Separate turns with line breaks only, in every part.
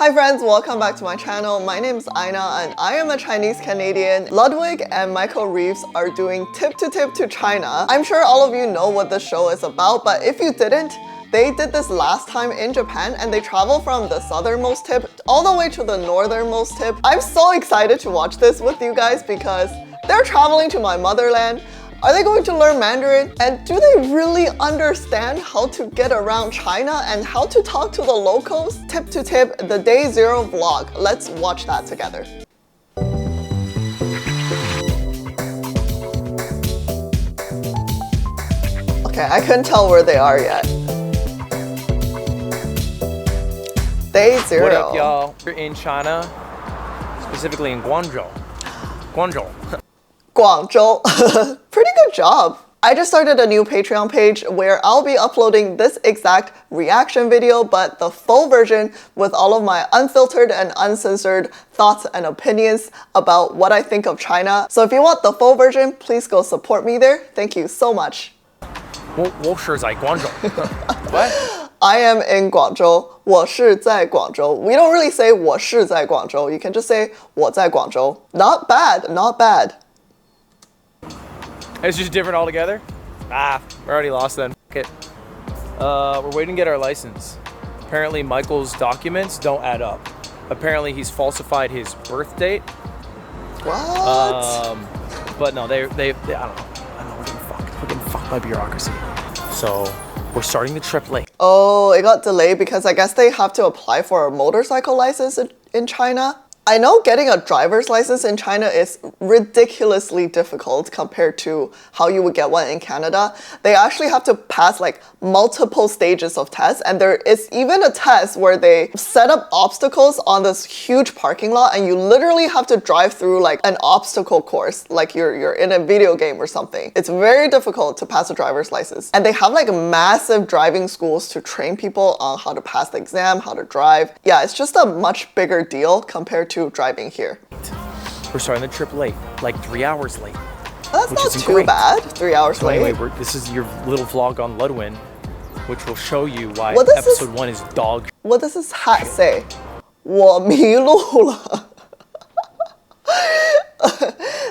Hi friends, welcome back to my channel. My name is Aina and I am a Chinese Canadian. Ludwig and Michael Reeves are doing Tip to Tip to China. I'm sure all of you know what this show is about, but if you didn't, they did this last time in Japan and they traveled from the southernmost tip all the way to the northernmost tip. I'm so excited to watch this with you guys because they're traveling to my motherland. Are they going to learn Mandarin? And do they really understand how to get around China and how to talk to the locals? Tip to tip, the day zero vlog. Let's watch that together. Okay, I couldn't tell where they are yet. Day zero.
What up, y'all? We're in China, specifically in Guangzhou. Guangzhou.
Guangzhou. Pretty good job. I just started a new Patreon page where I'll be uploading this exact reaction video, but the full version with all of my unfiltered and uncensored thoughts and opinions about what I think of China. So if you want the full version, please go support me there. Thank you so much.
我是在Guangzhou. What?
I am in Guangzhou. 我是在广州. We don't really say 我是在广州. You can just say 我在广州. Not bad, not bad.
It's just different altogether? Ah, we're already lost then. Okay. We're waiting to get our license. Apparently Michael's documents don't add up. Apparently he's falsified his birth date.
What?
But no, they I don't know. We're getting fucked by bureaucracy. So we're starting the trip late.
Oh, it got delayed because I guess they have to apply for a motorcycle license in China. I know getting a driver's license in China is ridiculously difficult compared to how you would get one in Canada. They actually have to pass like multiple stages of tests, and there is even a test where they set up obstacles on this huge parking lot and you literally have to drive through like an obstacle course, like you're in a video game or something. It's very difficult to pass a driver's license. And they have like massive driving schools to train people on how to pass the exam, how to drive. Yeah, it's just a much bigger deal compared to driving here.
We're starting the trip late, like 3 hours late.
That's not too bad, 3 hours
So
late.
anyway, this is your little vlog on Ludwig, which will show you why
What does
episode 1 is dog.
What does this hat say? 我迷路了.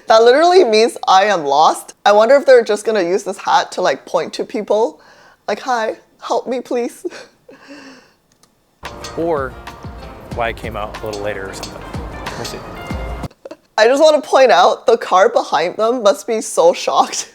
That literally means I am lost. I wonder if they're just gonna use this hat to like point to people. Like, hi, help me please.
Or why it came out a little later or something. We'll see.
I just want to point out the car behind them must be so shocked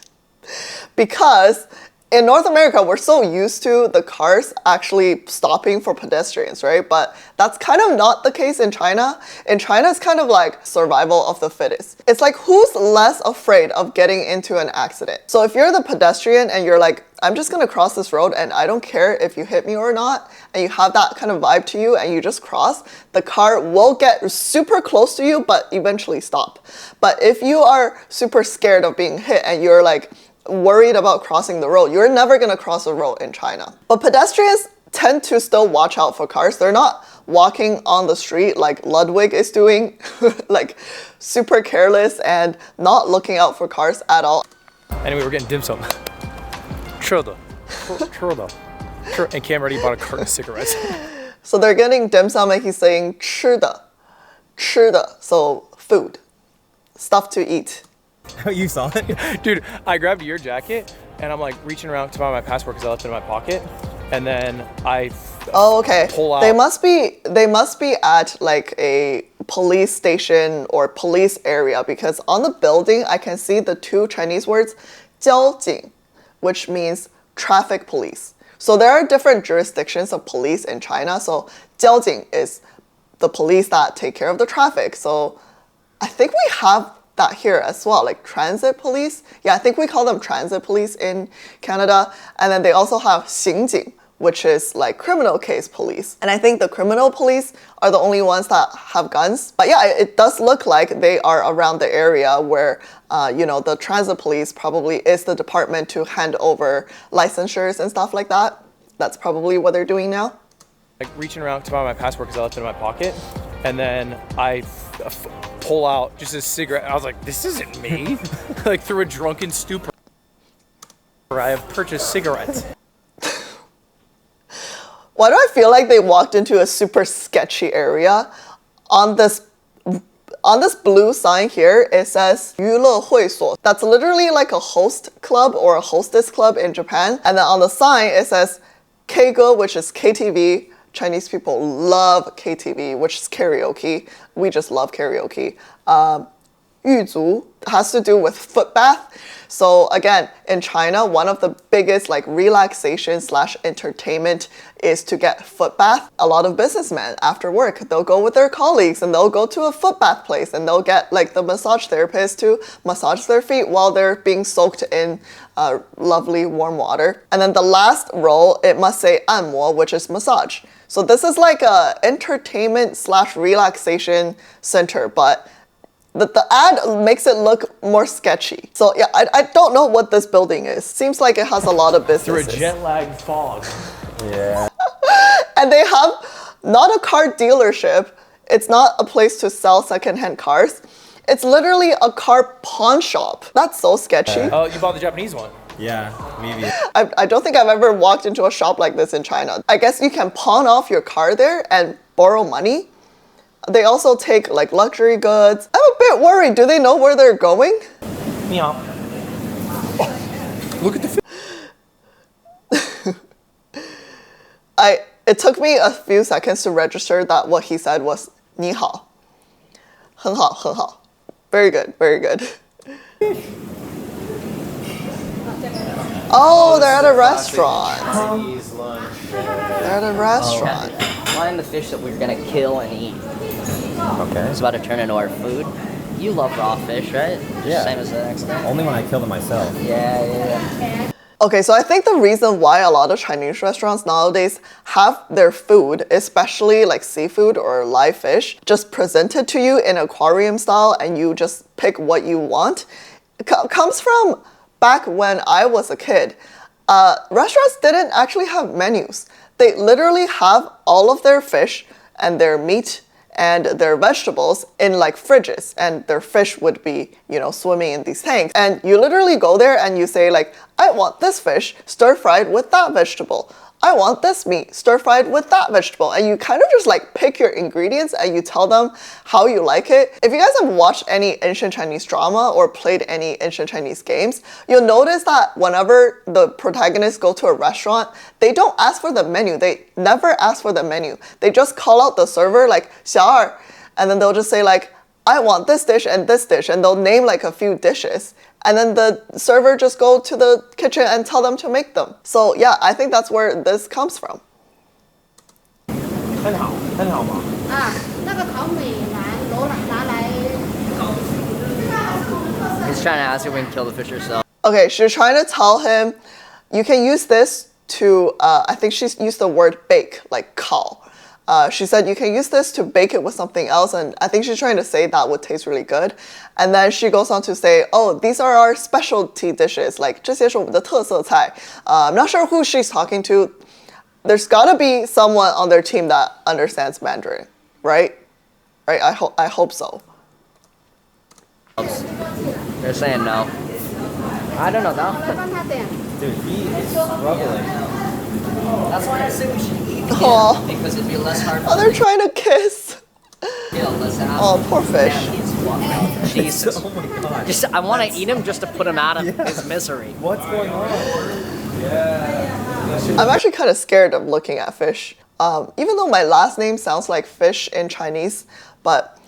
because in North America, we're so used to the cars actually stopping for pedestrians, right? But that's kind of not the case in China. In China, it's kind of like survival of the fittest. It's like who's less afraid of getting into an accident? So if you're the pedestrian and you're like, I'm just gonna cross this road and I don't care if you hit me or not, and you have that kind of vibe to you and you just cross, the car will get super close to you but eventually stop. But if you are super scared of being hit and you're like worried about crossing the road, you're never gonna cross a road in China. But pedestrians tend to still watch out for cars. They're not walking on the street like Ludwig is doing, like super careless and not looking out for cars at all.
Anyway, we're getting dim sum. Churro. And Cam already bought a carton of cigarettes.
So they're getting dim sum and he's saying 吃的, 吃的, so food, stuff to eat.
You saw it? Dude, I grabbed your jacket and I'm like reaching around to find my passport because I left it in my pocket. And then I pull out.
They must be at like a police station or police area because on the building I can see the two Chinese words 交警, which means traffic police. So there are different jurisdictions of police in China. So 交警 is the police that take care of the traffic. So I think we have that here as well, like transit police. Yeah, I think we call them transit police in Canada. And then they also have 刑警, which is like criminal case police. And I think the criminal police are the only ones that have guns. But yeah, it does look like they are around the area where, the transit police probably is the department to hand over licensures and stuff like that. That's probably what they're doing now.
Like reaching around to find my passport because I left it in my pocket. And then I pull out just a cigarette. I was like, this isn't me. Like through a drunken stupor, I have purchased cigarettes.
Why do I feel like they walked into a super sketchy area? On this blue sign here, it says 娱乐会所. That's literally like a host club or a hostess club in Japan. And then on the sign, it says K-歌, which is KTV. Chinese people love KTV, which is karaoke. We just love karaoke. 狱卒 has to do with foot bath. So again, in China, one of the biggest like relaxation / entertainment is to get foot bath. A lot of businessmen after work, they'll go with their colleagues and they'll go to a foot bath place and they'll get like the massage therapist to massage their feet while they're being soaked in lovely warm water. And then the last row, it must say 按摩, which is massage. So this is like a entertainment / relaxation center, but the ad makes it look more sketchy. So yeah, I don't know what this building is. Seems like it has a lot of businesses.
Through a jet-lagged fog.
Yeah.
And they have not a car dealership. It's not a place to sell secondhand cars. It's literally a car pawn shop. That's so sketchy.
Oh, you bought the Japanese one.
Yeah, maybe.
I don't think I've ever walked into a shop like this in China. I guess you can pawn off your car there and borrow money. They also take like luxury goods. I'm a bit worried. Do they know where they're going?
Meow. Oh, look at the
It took me a few seconds to register that what he said was 你好. 很好,很好. Very good, very good. Oh, they're at a restaurant. They're at a restaurant.
Find the fish that we're gonna kill and eat.
Okay.
It's about to turn into our food. You love raw fish, right?
Yeah.
Same as the next guy.
Only when I kill them myself.
Yeah.
Okay, so I think the reason why a lot of Chinese restaurants nowadays have their food, especially like seafood or live fish, just presented to you in aquarium style and you just pick what you want, comes from back when I was a kid. Restaurants didn't actually have menus. They literally have all of their fish and their meat and their vegetables in like fridges, and their fish would be, you know, swimming in these tanks. And you literally go there and you say like, I want this fish stir-fried with that vegetable. I want this meat stir-fried with that vegetable. And you kind of just like pick your ingredients and you tell them how you like it. If you guys have watched any ancient Chinese drama or played any ancient Chinese games, you'll notice that whenever the protagonists go to a restaurant, they don't ask for the menu. They never ask for the menu. They just call out the server like, 小二, and then they'll just say like, I want this dish, and they'll name like a few dishes. And then the server just go to the kitchen and tell them to make them. So yeah, I think that's where this comes from.
很好，很好嘛。
那个烤美兰楼拿来搞。
He's trying to ask if we can kill the fish ourselves.
Okay, she's trying to tell him, you can use this to, I think she's used the word bake, like 烤. She said you can use this to bake it with something else, and I think she's trying to say that would taste really good. And then she goes on to say, oh, these are our specialty dishes, like 这些是我们的特色菜. I'm not sure who she's talking to. There's gotta be someone on their team that understands Mandarin, right? Right? I hope so.
They're saying no. I don't know though.
帮他点。
Dude, he is struggling.
That's why I say we should eat
Aw.
him, because it'd be less hard
Oh, they're trying to kiss.
to kill, less hassle.
Oh, poor fish.
Yeah, he's fucked. Jesus.
Oh my god.
Just, I want to eat him just to put him out of his misery.
What's going on?
I'm actually kind of scared of looking at fish. Even though my last name sounds like fish in Chinese, but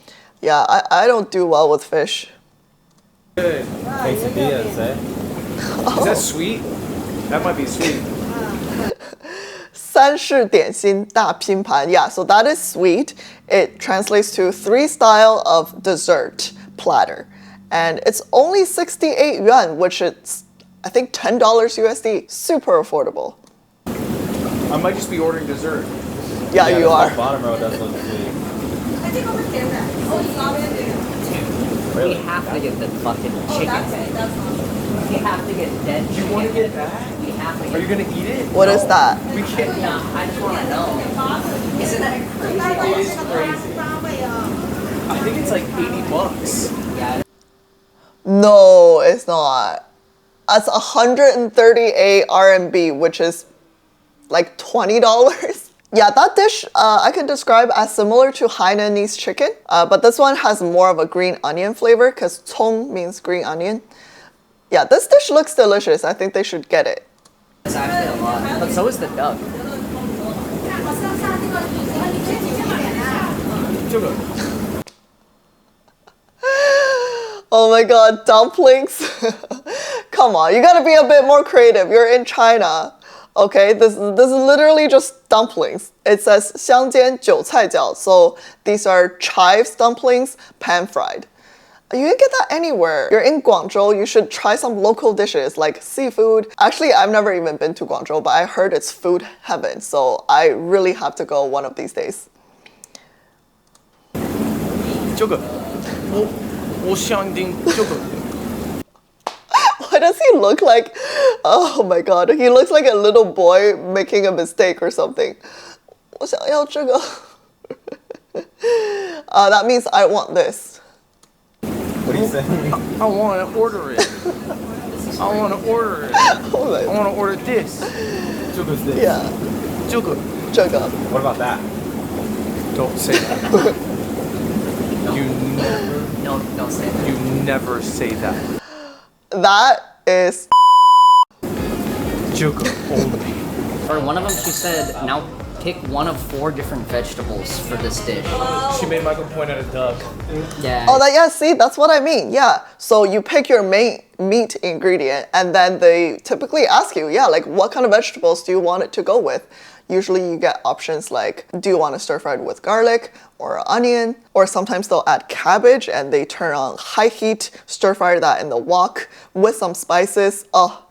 yeah, I don't do well with fish.
Good.
Quesadillas, eh?
Is that sweet? That might be sweet.
三式点心大拼盘. Yeah, so that is sweet. It translates to 3 style of dessert platter. And it's only 68 yuan, which is, I think, $10 USD. Super affordable.
I might just be ordering dessert.
Yeah, you
the
are.
bottom row does look sweet.
We have to get the fucking chicken. We have to get dead chicken.
You want to get that?
We have to
Are
get.
you gonna eat it?
What is that?
We can't.
No, I just want to know. Isn't that crazy?
It is crazy. I think it's like $80.
Yeah.
No, it's not. That's 138 RMB, which is like $20. Yeah, that dish I can describe as similar to Hainanese chicken, but this one has more of a green onion flavor because cong means green onion. Yeah, this dish looks delicious. I think they should get it.
It's actually a lot. But so is the duck.
Oh my god, dumplings. Come on, you gotta be a bit more creative. You're in China. Okay, this is literally just dumplings. It says 香煎韭菜饺, so these are chives dumplings, pan fried. You can get that anywhere. You're in Guangzhou, you should try some local dishes like seafood. Actually, I've never even been to Guangzhou, but I heard it's food heaven, so I really have to go one of these days.
这个，我想听这个。
Why does he look like, oh my god, he looks like a little boy making a mistake or something. 我想要这个. That means I want this.
What are you saying?
I want to order it. I want to order it.
Oh my,
I want to order this.
这个 this.
yeah,
这个。
这个.
What about that?
Don't say that. You never.
No, don't say that.
You never say that.
That is
这个 only.
For one of them, she said, now pick one of 4 different vegetables for this dish.
She made Michael point at a duck.
Yeah.
Oh, yeah, see, that's what I mean. Yeah. So you pick your main meat ingredient and then they typically ask you, yeah, like what kind of vegetables do you want it to go with? Usually you get options like, do you want to stir fried with garlic or onion? Or sometimes they'll add cabbage and they turn on high heat, stir fry that in the wok with some spices. Oh,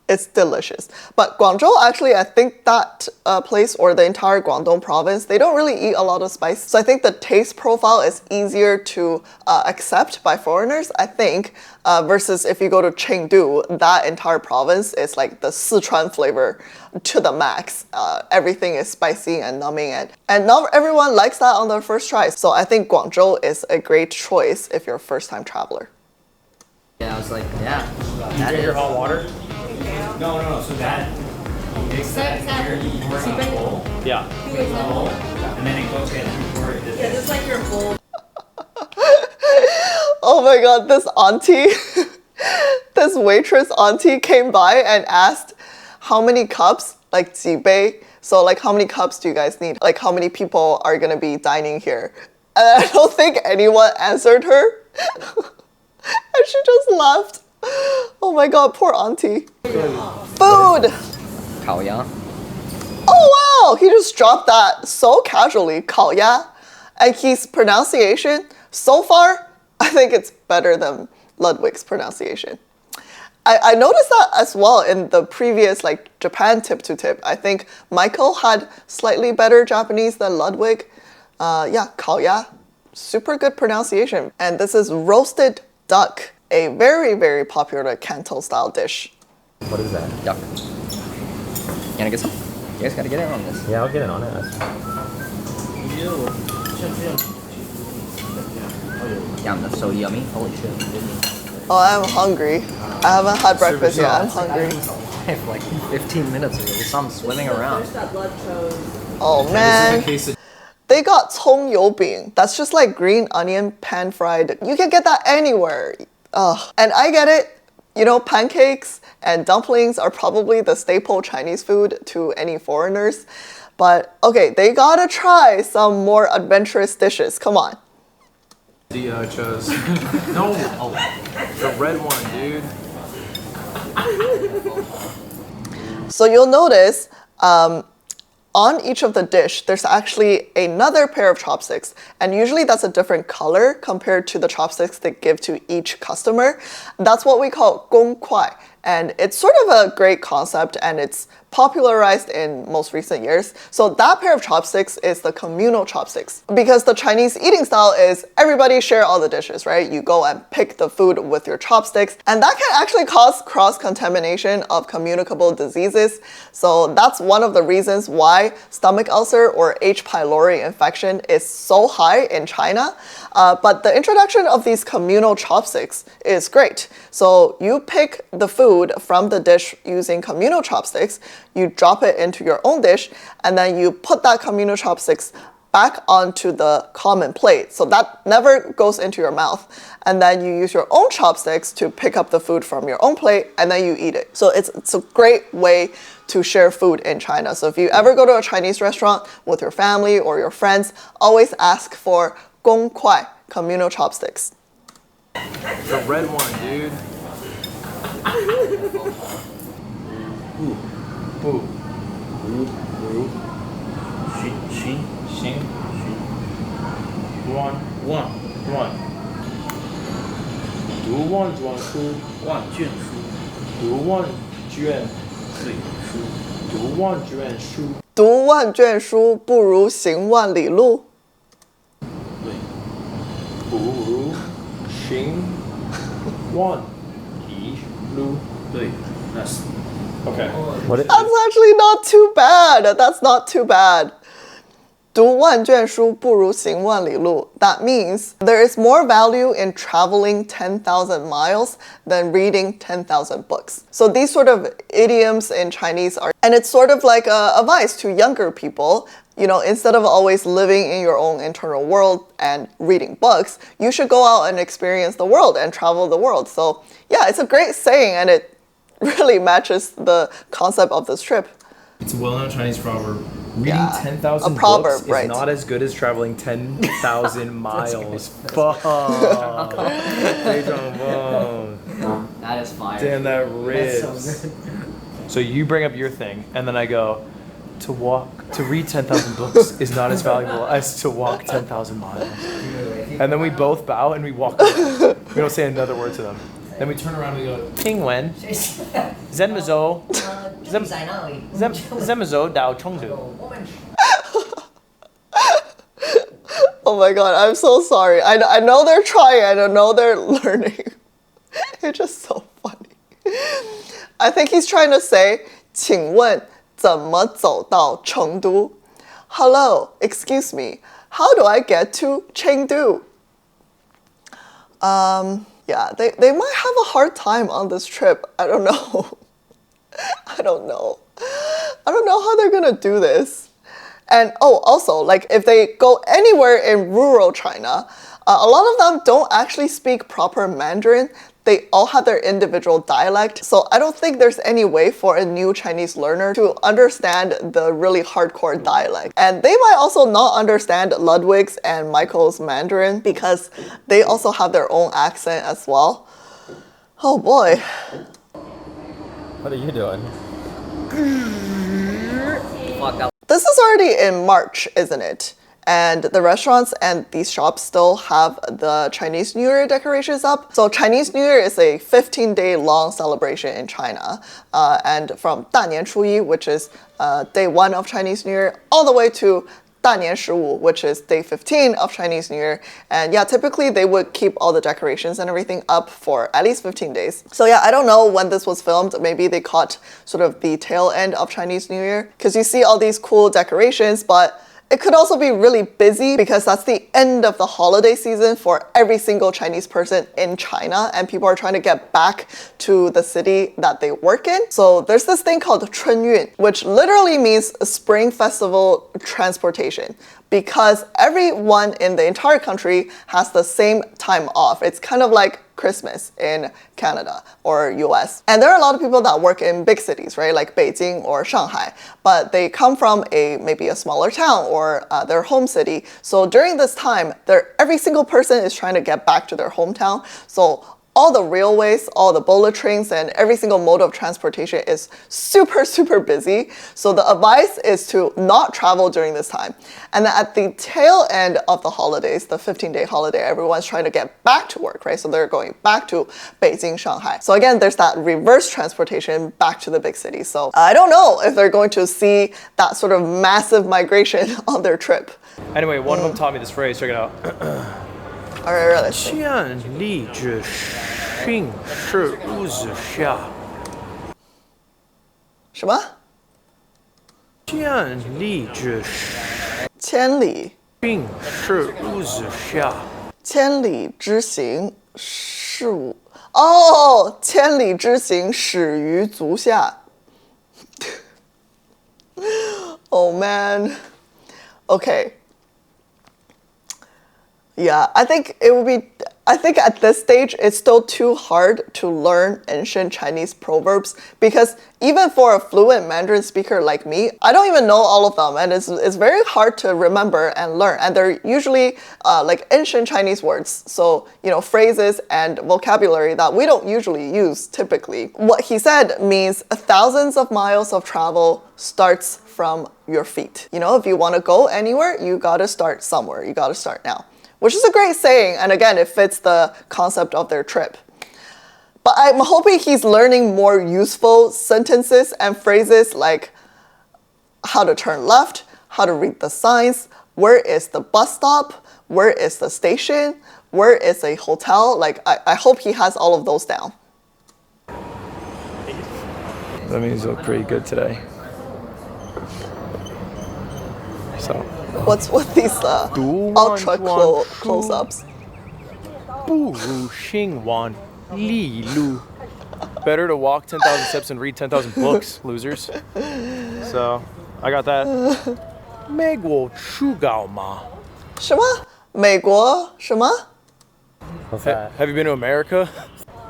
it's delicious. But Guangzhou, actually, I think that place or the entire Guangdong province, they don't really eat a lot of spice. So I think the taste profile is easier to accept by foreigners, I think, versus if you go to Chengdu, that entire province is like the Sichuan flavor to the max. Everything is spicy and numbing, and not everyone likes that on their first try. So I think Guangzhou is a great choice if you're a first-time traveler.
Yeah, I was like, yeah.
You drink your hot water?
No. So that makes that here, you pour it on a bowl,
Yeah.
and then it goes in and pour it.
Yeah, just like your bowl.
Oh my god, this auntie, this waitress auntie came by and asked how many cups, like 几杯, so like how many cups do you guys need? Like how many people are gonna be dining here? And I don't think anyone answered her. And she just left. Oh my god, poor auntie. Food!
烤鸭.
Oh wow, he just dropped that so casually, 烤鸭. And his pronunciation, so far, I think it's better than Ludwig's pronunciation. I noticed that as well in the previous like Japan tip to tip. I think Michael had slightly better Japanese than Ludwig. Yeah, 烤鸭, super good pronunciation. And this is roasted duck, a very, very popular Canton style dish.
What is that?
Duck. You wanna get some? You guys gotta get in on this.
Yeah, I'll get in on it.
Damn, that's so yummy. Holy shit.
Oh, I'm hungry. I haven't had breakfast yet. I'm hungry.
Alive like 15 minutes ago. We saw him swimming around.
Oh man. They got 葱油饼. That's just like green onion pan fried. You can get that anywhere. Ugh. And I get it. You know, pancakes and dumplings are probably the staple Chinese food to any foreigners. But okay, they gotta try some more adventurous dishes. Come on.
The chose. No. Oh, the red one, dude.
So you'll notice on each of the dish, there's actually another pair of chopsticks. And usually that's a different color compared to the chopsticks they give to each customer. That's what we call 公筷. And it's sort of a great concept and it's popularized in most recent years. So that pair of chopsticks is the communal chopsticks. Because the Chinese eating style is everybody share all the dishes, right? You go and pick the food with your chopsticks. And that can actually cause cross-contamination of communicable diseases. So that's one of the reasons why stomach ulcer or H. pylori infection is so high in China. But the introduction of these communal chopsticks is great. So you pick the food from the dish using communal chopsticks. you drop it into your own dish, and then you put that communal chopsticks back onto the common plate. So that never goes into your mouth. And then you use your own chopsticks to pick up the food from your own plate, and then you eat it. So it's a great way to share food in China. So if you ever go to a Chinese restaurant with your family or your friends, always ask for 公筷, communal chopsticks.
The red one, dude. One.
读万卷书不如行万里路.
Okay.
That's actually not too bad. That's not too bad. 读万卷书不如行万里路. That means there is more value in traveling 10,000 miles than reading 10,000 books. So these sort of idioms in Chinese are, and it's sort of like a advice to younger people. You know, instead of always living in your own internal world and reading books, you should go out and experience the world and travel the world. So yeah, it's a great saying, and it really matches the concept of this trip.
It's a well-known Chinese proverb. Reading
Yeah,
10,000
a proverb,
books
right.
is not as good as traveling 10,000 miles. Fuck.
That is fire.
Damn, that rips.
That's so good.
So you bring up your thing, and then I go, to read 10,000 books is not as valuable as to walk 10,000 miles. And then we both bow and we walk away. We don't say another word to them. Then we turn around and we go, 听闻 Zenmazo Zenmazo Dao Chengdu.
Oh my god, I'm so sorry. I know they're trying, I know they're learning. It's just so funny. I think he's trying to say, 请问怎么走到成都? Hello, excuse me. How do I get to Chengdu? Yeah, they might have a hard time on this trip. I don't know. I don't know how they're gonna do this. And also, like if they go anywhere in rural China, a lot of them don't actually speak proper Mandarin. They all have their individual dialect. So I don't think there's any way for a new Chinese learner to understand the really hardcore dialect. And they might also not understand Ludwig's and Michael's Mandarin because they also have their own accent as well. Oh boy.
What are you doing?
Fuck,
This is already in March, isn't it? And the restaurants and these shops still have the Chinese New Year decorations up. So Chinese New Year is a 15-day long celebration in China. And from 大年初一, which is day 1 of Chinese New Year, all the way to 大年十五, which is day 15 of Chinese New Year. And yeah, typically they would keep all the decorations and everything up for at least 15 days. So yeah, I don't know when this was filmed. Maybe they caught sort of the tail end of Chinese New Year. Because you see all these cool decorations, but it could also be really busy because that's the end of the holiday season for every single Chinese person in China, and people are trying to get back to the city that they work in. So there's this thing called 春运, which literally means spring festival transportation, because everyone in the entire country has the same time off. It's kind of like Christmas in Canada or US. And there are a lot of people that work in big cities, right? Like Beijing or Shanghai, but they come from maybe a smaller town or their home city. So during this time, every single person is trying to get back to their hometown. So all the railways, all the bullet trains, and every single mode of transportation is super, super busy. So the advice is to not travel during this time. And then at the tail end of the holidays, the 15-day holiday, everyone's trying to get back to work, right? So they're going back to Beijing, Shanghai. So again, there's that reverse transportation back to the big cities. So I don't know if they're going to see that sort of massive migration on their trip.
Anyway, one of them taught me this phrase. Check it out.
All right, let's see.
见利之训是屋子下
什么？
见利之
千里
是屋子下
千里之行始于哦，千里之行始于足下。Oh man. Okay. Yeah, I think at this stage it's still too hard to learn ancient Chinese proverbs because even for a fluent Mandarin speaker like me, I don't even know all of them, and it's very hard to remember and learn. And they're usually like ancient Chinese words, so phrases and vocabulary that we don't usually use typically. What he said means thousands of miles of travel starts from your feet. If you want to go anywhere, you gotta start somewhere. You gotta start now. Which is a great saying, and again, it fits the concept of their trip. But I'm hoping he's learning more useful sentences and phrases like how to turn left, how to read the signs, where is the bus stop, where is the station, where is a hotel. I hope he has all of those down.
That means you look pretty good today. So.
What's with these ultra close-ups?
不如心王利路. Better to walk 10,000 steps and read 10,000 books, losers. So, I got that. 美国出高吗?
什么？美国什么？
What's that? Have you been to America?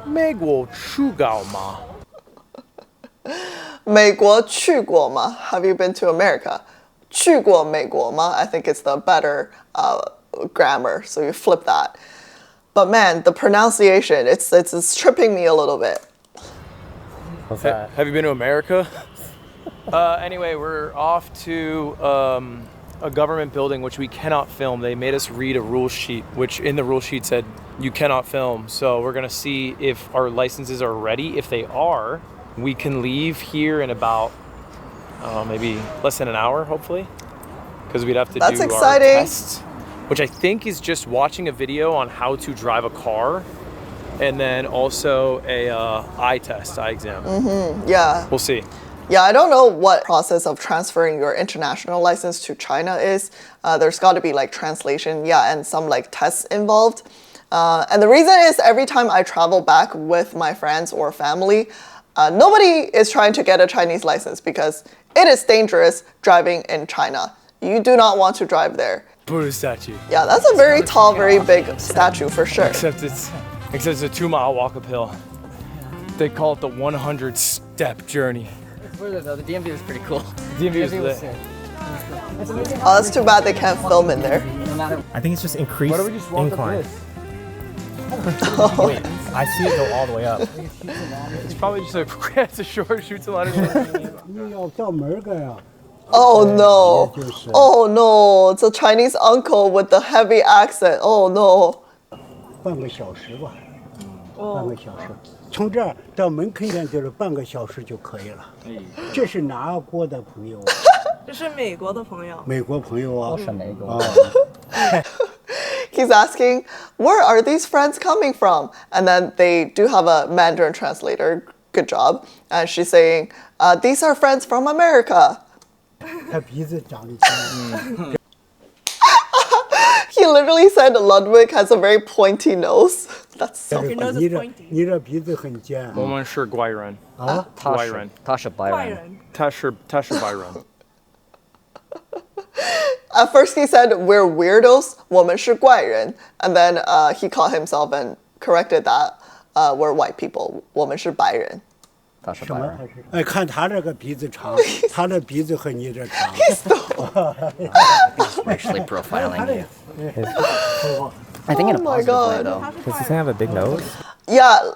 美国出高吗?
美国去过吗？ Have you been to America? 去过美国吗? I think it's the better grammar, so you flip that. But man, the pronunciation, it's tripping me a little bit.
What's that? Have you been to America? Anyway, we're off to a government building which we cannot film. They made us read a rule sheet, which in the rule sheet said you cannot film. So we're gonna see if our licenses are ready. If they are, we can leave here in about maybe less than an hour, hopefully, because we'd have to do our tests, which I think is just watching a video on how to drive a car, and then also a eye exam.
Yeah.
We'll see.
Yeah, I don't know what process of transferring your international license to China is. There's got to be translation, and some tests involved. And the reason is every time I travel back with my friends or family, nobody is trying to get a Chinese license because it is dangerous driving in China. You do not want to drive there.
Buddha statue.
Yeah, that's a very tall, very big statue for sure.
Except it's a 2-mile walk uphill. They call it the 100-step journey.
Further though, the DMV was pretty cool.
DMV was lit.
Oh, that's too bad they can't film in there.
I think it's just increased incline.
Oh.
Wait, I see it go all the way up.
It's probably just it's a short, shoots a lot of
Oh no. Oh no, it's a Chinese uncle with the heavy accent. Oh no.
半个小时吧，半个小时，从这儿到门口站就是半个小时就可以了。这是哪国的朋友？
这是美国的朋友。
美国朋友啊。
是美国。
He's asking, where are these friends coming from? And then they do have a Mandarin translator. Good job. And she's saying, these are friends from America.
他鼻子长得像。
He literally said Ludwig has a very pointy nose. That's so
Your nose
你
is
这
pointy.
你这鼻子很尖。
我们是怪人。
啊？
Tasha
怪
Byron.
人。
他是怪人。
At first he said we're weirdos, 我们是怪人, and then he caught himself and corrected that we're white people, 我们是白人.
Tasha
什么
Byron.？
哎，看他这个鼻子长，他的鼻子和你这长。
Actually profiling you. I think in a
Oh my
positive way
God.
though.
Does this thing have a big nose?
Yeah,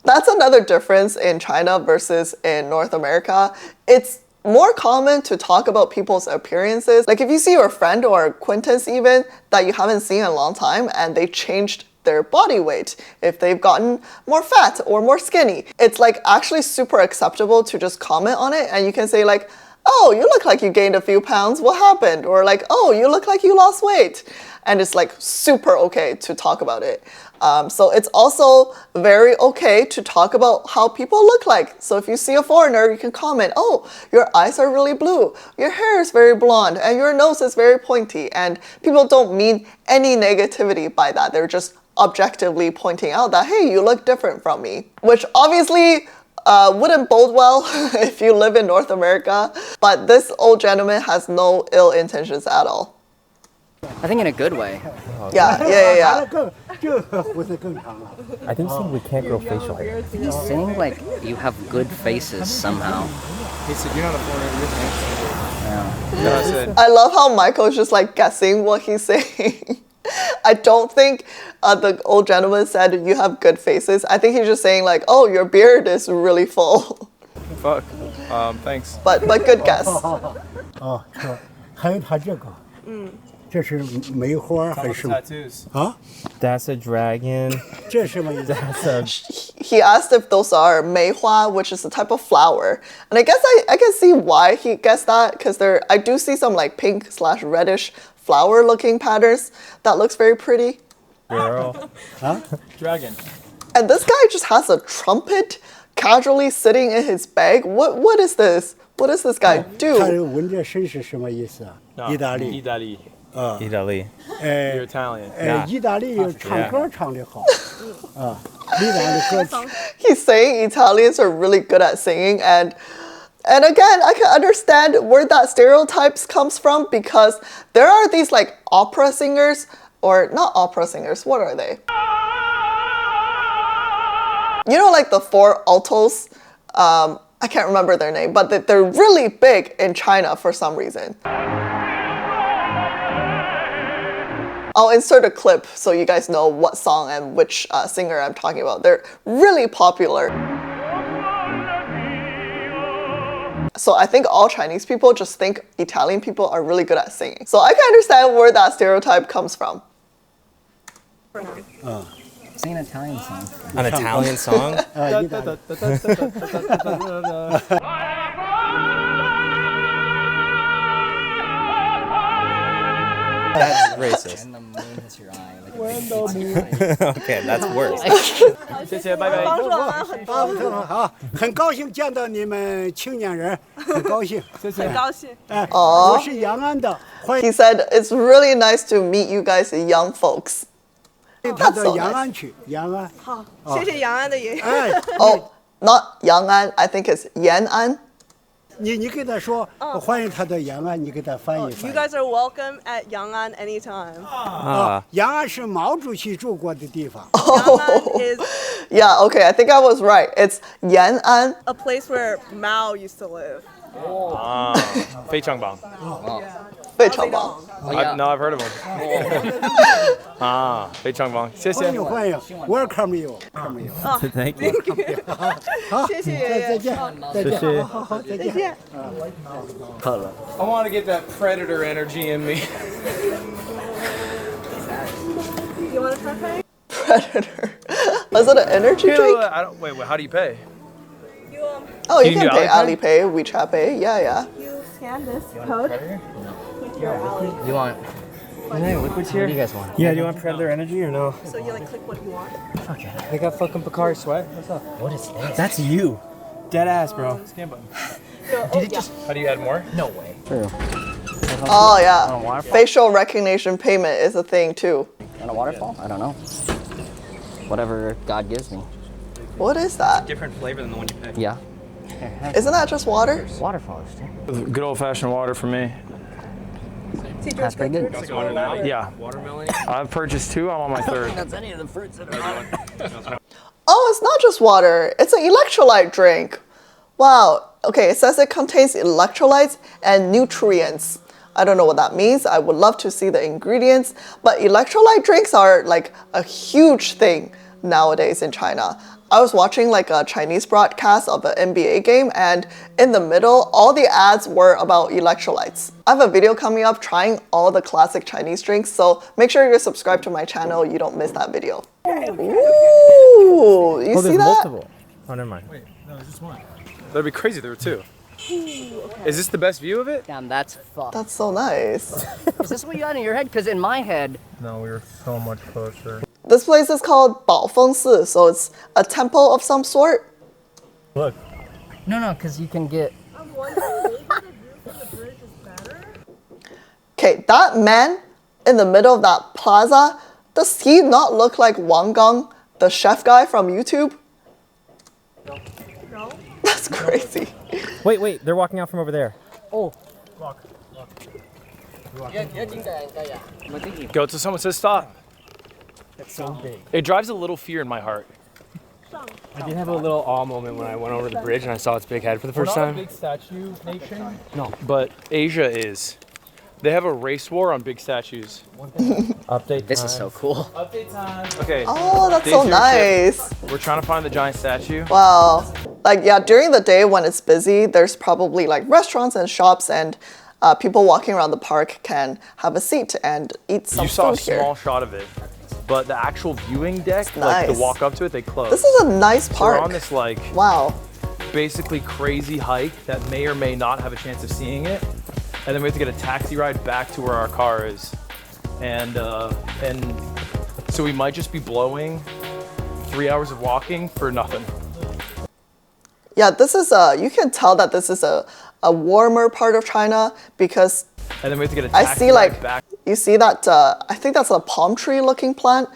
that's another difference in China versus in North America. It's more common to talk about people's appearances. Like if you see your friend or acquaintance even that you haven't seen in a long time and they changed their body weight, if they've gotten more fat or more skinny, it's actually super acceptable to just comment on it, and you can say oh, you look like you gained a few pounds, what happened? Or oh, you look like you lost weight. And it's super okay to talk about it. So it's also very okay to talk about how people look like. So if you see a foreigner, you can comment, oh, your eyes are really blue, your hair is very blonde, and your nose is very pointy. And people don't mean any negativity by that. They're just objectively pointing out that, hey, you look different from me. Which obviously wouldn't bode well if you live in North America, but this old gentleman has no ill intentions at all.
I think in a good way.
Yeah.
这个胡子更长了。
I think so. We can't grow facial hair.
He's saying like you have good faces somehow.
He said, "You're not a foreigner. You're handsome."
Yeah.
No, I said,
I love how Michael's just like guessing what he's saying. I don't think the old gentleman said you have good faces. I think he's just saying like, oh, your beard is really full.
"Fuck." Thanks.
But good guess.
哦，是，还有他这个，这是梅花还是
Tattoos.
啊？
That's a dragon.
这是什么意思？
That's a.
He asked if those are 梅花, which is a type of flower. And I guess I can see why he guessed that, because I do see some like pink/reddish flower looking patterns that looks very pretty.
Girl.
Dragon.
And this guy just has a trumpet casually sitting in his bag. What is this? What does this guy
他
do?
纹这身是什么意思啊？
No,
意大利，
Italy.
Italy.
You're Italian.
意大利唱歌唱得好，啊，意大利歌曲。
He's saying Italians are really good at singing, and again, I can understand where that stereotypes comes from, because there are these like opera singers, or not opera singers, what are they? You know, like the four altos? I can't remember their name, but they're really big in China for some reason. I'll insert a clip so you guys know what song and which singer I'm talking about. They're really popular. So I think all Chinese people just think Italian people are really good at singing. So I can understand where that stereotype comes from.
Sing an Italian song.
An Italian song?
意大利。
That's racist.
And the moon hits your eye like a big
Okay, that's worse.
谢谢，拜拜。
帮助了很多，
好，很高兴见到你们青年人，很高兴。
很高兴。
哎，我是阳安的，欢
He
迎
said, it's really nice to meet you guys young folks.
他到阳安去，阳安。
好，谢谢杨安的爷爷。
哎，
Oh, not Yang'an, I think it's Yan'an.
你给他说欢迎他到阳安，你给他翻译
You
翻译。
guys are welcome at Yang'an anytime.
啊，阳安是毛主席住过的地方。
Yang'an is
Yeah, okay, I think I was right. It's Yan'an.
a place where Mao used to live.
非常棒。
非常棒.
No, I've heard of him. 非常棒，谢谢。
欢迎欢迎 ，Welcome you，Welcome you。
Thank you.
好，
谢谢爷爷。
再见，再见，
谢谢
好好好，再见。
再见。
I want to get that predator energy in me.
You want a frappe?
Predator. Is it an energy drink?
I don't. Wait. How do you pay?
You
Oh, you
You
can
do
pay
Alipay?
Alipay, WeChat Pay. Yeah.
you scan this code with your Ali.
You want? Hey, liquids here? What do you guys want?
Yeah, do you want Predator Energy or no?
So you like click what you want.
They got fucking Picard sweat. What's up?
What is this?
That's you.
Dead ass, bro. Scan button.
Did it just?
How do you add more?
No way.
Oh, yeah.
waterfall?
Facial recognition payment is a thing too.
On a waterfall? I don't know. Whatever God gives me.
What is that?
Different flavor than the one you picked.
Yeah.
Isn't that just water?
Waterfalls. Dude.
Good old fashioned water for me.
That's pretty good.
Yeah.
Watermelon.
I've purchased 2. I'm on my 3rd.
That's any of the fruits that are
Oh, it's not just water. It's an electrolyte drink. Wow. Okay, it says it contains electrolytes and nutrients. I don't know what that means. I would love to see the ingredients. But electrolyte drinks are like a huge thing nowadays in China. I was watching like a Chinese broadcast of an NBA game, and in the middle, all the ads were about electrolytes. I have a video coming up trying all the classic Chinese drinks, so make sure you're subscribed to my channel. You don't miss that video. Ooh, you see
there's
that?
multiple. Oh, never mind.
That'd be crazy. There were 2. Is this the best view of it?
Damn, that's fucked.
That's so nice.
Is this what you had in your head? Because in my head,
No, we were so much closer.
This place is called Baofengsi, so it's a temple of some sort.
Look.
no, because you can get.
I'm wondering maybe the view from the bridge is better.
Okay, that man in the middle of that plaza, does he not look like Wang Gang, the chef guy from YouTube? That's crazy.
Wait, they're walking out from over there.
Oh.
Go till someone says stop.
It's so big.
It drives a little fear in my heart.
I did have a little awe moment when I went over the bridge and I saw its big head for the first time.
Big statue nation.
No.
But Asia is. They have a race war on big statues.
Update.
This is so cool.
Update time. Okay.
Oh, that's
Day
so
0
nice.
trip. We're trying to find the giant statue.
Wow. Like, yeah, during the day when it's busy, there's probably like restaurants and shops, and people walking around the park can have a seat and eat some
You saw a
food here.
small shot of it, but the actual viewing deck, like
nice.
the walk up to it, they closed.
This is a nice
So
park.
we're on this like
Wow.
basically crazy hike that may or may not have a chance of seeing it, and then we have to get a taxi ride back to where our car is, and so we might just be blowing 3 hours of walking for nothing.
Yeah, this is you can tell that this is a warmer part of China because
And then we have to get a
I
taxi
see
ride
like,
back.
you see that, I think that's a palm tree looking plant.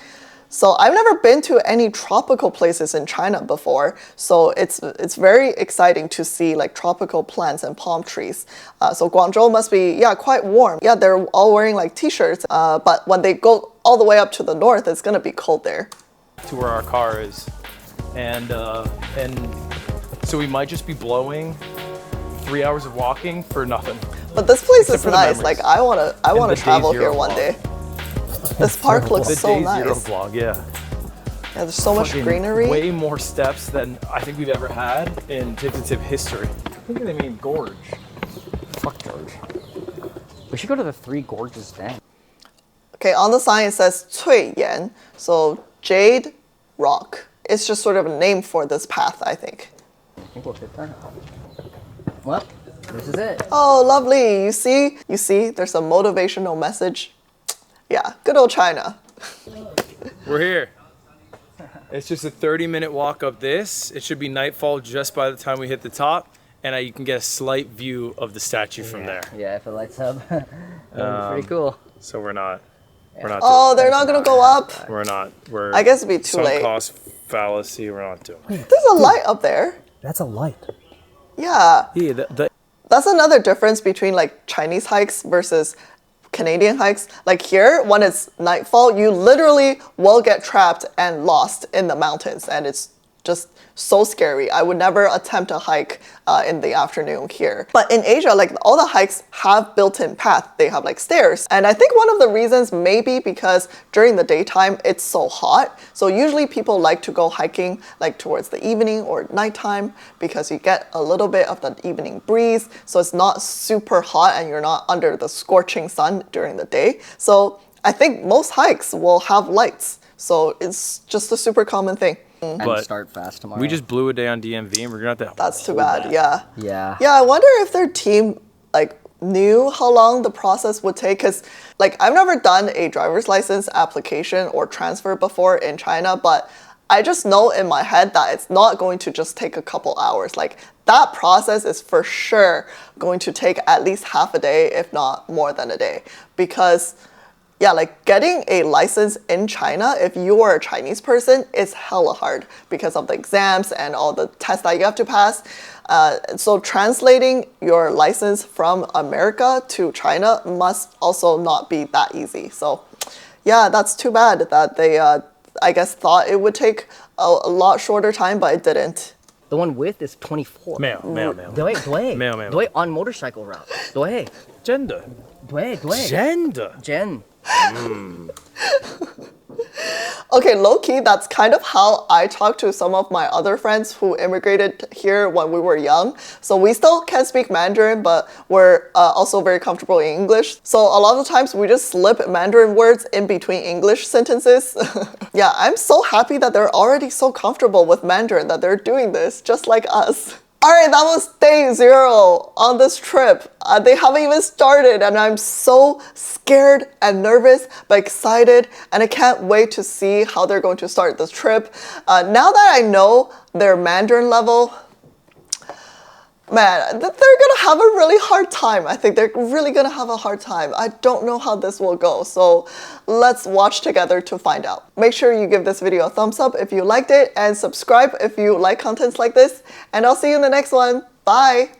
So I've never been to any tropical places in China before. So it's very exciting to see like tropical plants and palm trees. So Guangzhou must be, yeah, quite warm. Yeah, they're all wearing like t-shirts, but when they go all the way up to the north, it's gonna be cold there.
To where our car is, and so we might just be blowing 3 hours of walking for nothing.
But this place
Except
is
for the
nice.
memories.
Like I wanna
the day
travel here
0
one
vlog.
day. This park looks
The
so
day 0
nice.
vlog, yeah.
Yeah, there's so much
Fucking
greenery.
Way more steps than I think we've ever had in tip-to-tip history. I think they mean gorge.
Fuck George. We should go to the Three Gorges then.
Okay, on the sign it says 翠岩, so jade rock. It's just sort of a name for this path, I think.
I think we'll fit there. Well, this is it.
Oh, lovely. You see, there's a motivational message. Yeah, good old China.
We're here. It's just a 30-minute walk up this. It should be nightfall just by the time we hit the top, and you can get a slight view of the statue from there.
Yeah, if it lights up. That'd be pretty cool.
So we're not
Oh, they're not gonna go up.
We're
I guess it'd be too
sunk
late.
cost fallacy. We're not doing it.
There's a light up there.
That's a light.
Yeah.
Yeah, the
That's another difference between like Chinese hikes versus Canadian hikes. Like here, when it's nightfall, you literally will get trapped and lost in the mountains, and it's just so scary. I would never attempt a hike in the afternoon here. But in Asia, like all the hikes have built-in path. They have like stairs. And I think one of the reasons may be because during the daytime, it's so hot. So usually people like to go hiking like towards the evening or nighttime because you get a little bit of the evening breeze. So it's not super hot and you're not under the scorching sun during the day. So I think most hikes will have lights. So it's just a super common thing.
And
But
start fast tomorrow.
we just blew a day on DMV, and we're gonna have to.
That's too
hold
bad,
that.
yeah.
Yeah.
Yeah, I wonder if their team like knew how long the process would take, because like I've never done a driver's license application or transfer before in China, but I just know in my head that it's not going to just take a couple hours. Like that process is for sure going to take at least half a day, if not more than a day, because yeah, like getting a license in China, if you are a Chinese person, is hella hard because of the exams and all the tests that you have to pass. So translating your license from America to China must also not be that easy. So yeah, that's too bad that they, I guess, thought it would take a lot shorter time, but it didn't.
The one with is 24.
Mail.
Dway on motorcycle route. Dway.
Gender.
Jen.
Okay, low-key, that's kind of how I talk to some of my other friends who immigrated here when we were young. So we still can speak Mandarin, but we're also very comfortable in English. So a lot of times we just slip Mandarin words in between English sentences. Yeah, I'm so happy that they're already so comfortable with Mandarin that they're doing this just like us. All right, that was day 0 on this trip. They haven't even started, and I'm so scared and nervous, but excited, and I can't wait to see how they're going to start this trip. Now that I know their Mandarin level, Man, they're gonna have a really hard time. I think they're really gonna have a hard time. I don't know how this will go, so let's watch together to find out. Make sure you give this video a thumbs up if you liked it, and subscribe if you like contents like this, and I'll see you in the next one. Bye!